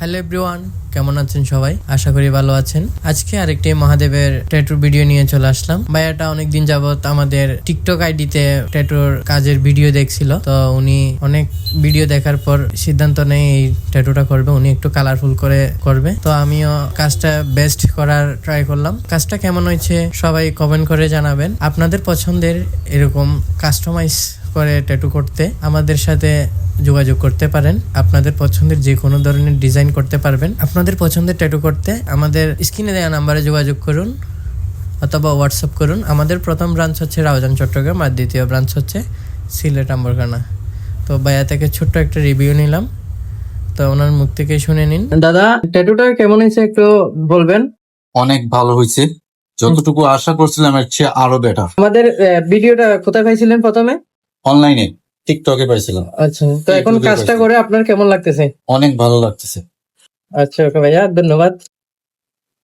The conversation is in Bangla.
হ্যালো এভরিওয়ান, কেমন আছেন সবাই? আশা করি ভালো আছেন। আজকে আরেকটি মহাদেবের ট্যাটুর ভিডিও নিয়ে চলে আসলাম। ভাইয়াটা অনেকদিন যাবত আমাদের টিকটক আইডিতে ট্যাটুর কাজের ভিডিও দেখছিল, তো উনি অনেক ভিডিও দেখার পর সিদ্ধান্ত নেয় এই ট্যাটুটা করবে। উনি একটু কালারফুল করে করবে, তো আমিও কাজটা বেস্ট করার ট্রাই করলাম। কাজটা কেমন হয়েছে সবাই কমেন্ট করে জানাবেন। আপনাদের পছন্দের এরকম কাস্টমাইজ করে ট্যাটু করতে আমাদের সাথে যোগাযোগ করতে পারেন। আপনাদের পছন্দের যে কোনো ধরনের ডিজাইন করতে পারবেন। আপনাদের পছন্দের ট্যাটু করতে আমাদের স্ক্রিনে দেওয়া নাম্বারে যোগাযোগ করুন অথবা হোয়াটসঅ্যাপ করুন। আমাদের প্রথম ব্রাঞ্চ হচ্ছে রাউজান চট্টগ্রাম, আর দ্বিতীয় ব্রাঞ্চ হচ্ছে সিলেট আম্বরখানা। তো ভাইয়া থেকে ছোট্ট একটা রিভিউ নিলাম, তো ওনার মুখ থেকে শুনে নিন। দাদা, ট্যাটুটা কেমন হয়েছে একটু বলবেন? অনেক ভালো হয়েছে, যতটুকু আশা করছিলাম এর চেয়ে আরো বেটার। আমাদের ভিডিওটা কোথায় পাইছিলেন প্রথমে? অনলাইনে টিকটকে পাইছিলাম। আচ্ছা, তো এখন কাজটা করে আপনার কেমন লাগতেছে? অনেক ভালো লাগতেছে। আচ্ছা, ওকে ভাইয়া, ধন্যবাদ।